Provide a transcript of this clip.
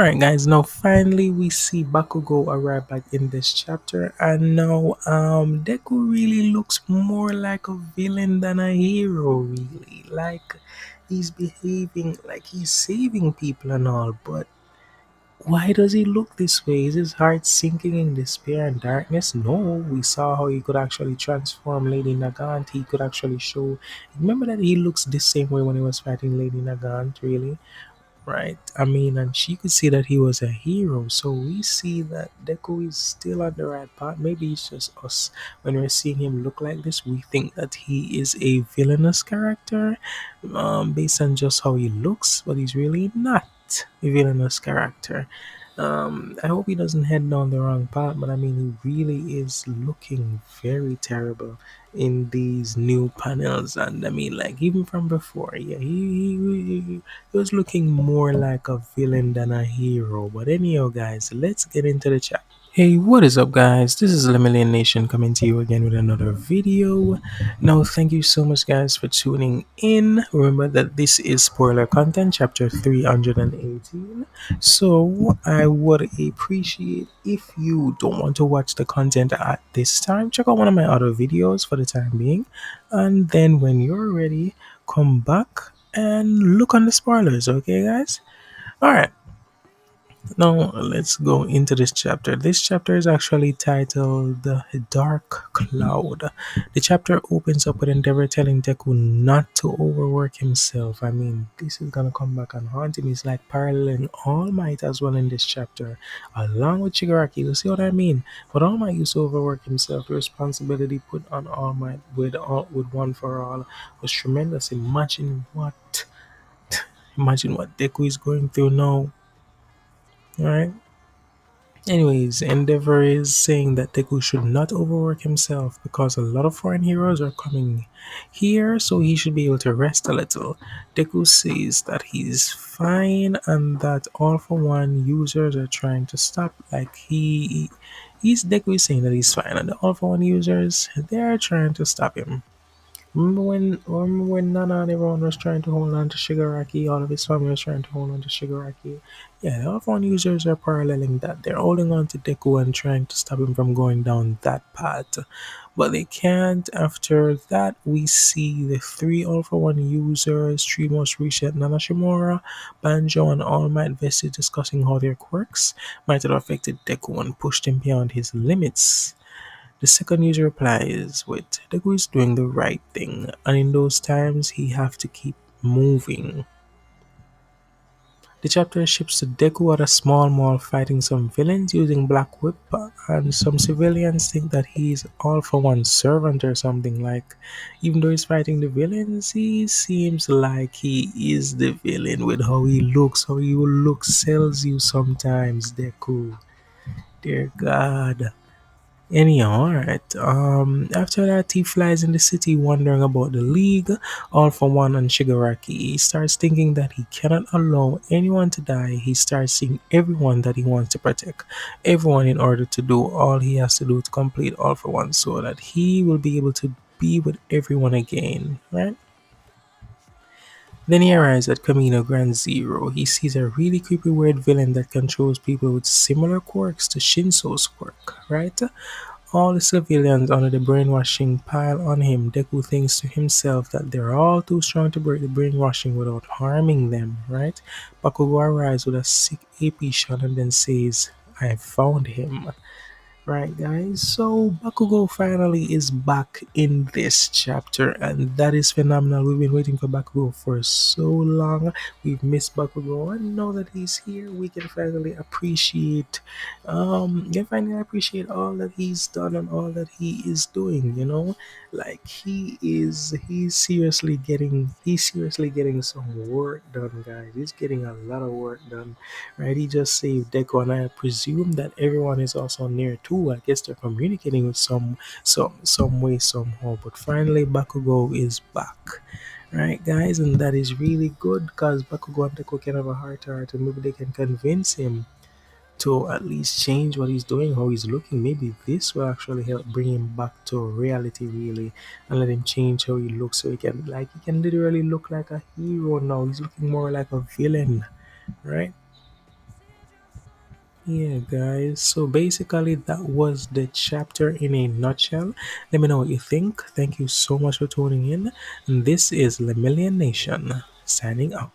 Alright guys, now finally we see Bakugo arrive back in this chapter, and now Deku really looks more like a villain than a hero, really. Like he's behaving like he's saving people and all, but why does he look this way? Is his heart sinking in despair and darkness? No, we saw how he could actually transform Lady Nagant. He could actually show. Remember that he looks the same way when he was fighting Lady Nagant, really? Right. I mean, and she could see that he was a hero. So we see that Deku is still on the right path. Maybe it's just us. When we're seeing him look like this, we think that he is a villainous character based on just how he looks, but he's really not a villainous character. I hope he doesn't head down the wrong path, but I mean, he really is looking very terrible in these new panels. And I mean, like, even from before, yeah, he was looking more like a villain than a hero. But anyhow, guys, let's get into the chat. Hey, what is up, guys? This is Lemillion Nation coming to you again with another video. Now, thank you so much, guys, for tuning in. Remember that this is spoiler content, chapter 318. So, I would appreciate if you don't want to watch the content at this time, check out one of my other videos for the time being. And then, when you're ready, come back and look on the spoilers, okay, guys? All right. Now let's go into this chapter. This chapter is actually titled "The Dark Cloud." The chapter opens up with Endeavor telling Deku not to overwork himself. I mean, this is gonna come back and haunt him. It's like paralleling All Might as well in this chapter, along with Shigaraki. You see what I mean? But All Might used to overwork himself. The responsibility put on All Might with One for All was tremendous. Imagine what Deku is going through now. All right. Anyways, Endeavor is saying that Deku should not overwork himself because a lot of foreign heroes are coming here, so he should be able to rest a little. Deku says that he's fine and that All for One users are trying to stop. Like he's Deku is saying that he's fine, and the All for One users they're trying to stop him. Remember when Nana and everyone was trying to hold on to Shigaraki, all of his family was trying to hold on to Shigaraki? Yeah, the other phone users are paralleling that. They're holding on to Deku and trying to stop him from going down that path. But they can't. After that, we see the three All for One users, three most recent Nanashimura, Banjo, and All Might vested discussing how their quirks might have affected Deku and pushed him beyond his limits. The second user replies with Deku is doing the right thing, and in those times he have to keep moving. The chapter shifts to Deku at a small mall fighting some villains using Black Whip, and some civilians think that he's All for One servant or something. Like, even though he's fighting the villains, he seems like he is the villain with how he looks. How he will look sells you sometimes, Deku. Dear God. Anyhow, alright. After that, he flies in the city wondering about the League, All for One, and Shigaraki. He starts thinking that he cannot allow anyone to die. He starts seeing everyone that he wants to protect, everyone in order to do all he has to do to complete All for One so that he will be able to be with everyone again, right? Then he arrives at Camino Grand Zero. He sees a really creepy weird villain that controls people with similar quirks to Shinso's quirk, right? All the civilians under the brainwashing pile on him. Deku thinks to himself that they're all too strong to break the brainwashing without harming them, right? Bakugo arrives with a sick AP shot and then says, I found him. Right, guys, so Bakugo finally is back in this chapter, and that is phenomenal. We've been waiting for Bakugo for so long. We've missed Bakugo, and now that he's here, we can finally appreciate all that he's done and all that he is doing. Like he's seriously getting some work done, guys. He's getting a lot of work done, right? He just saved Deku, and I presume that everyone is also near too. I guess they're communicating with some way somehow. But finally, Bakugo is back, right, guys? And that is really good because Bakugo and Deku can have a heart to heart, and maybe they can convince him to at least change what he's doing, how he's looking. Maybe this will actually help bring him back to reality, really, and let him change how he looks, so he can literally look like a hero now. He's looking more like a villain, right? Yeah, guys. So basically, that was the chapter in a nutshell. Let me know what you think. Thank you so much for tuning in. And this is Lemillion Nation signing out.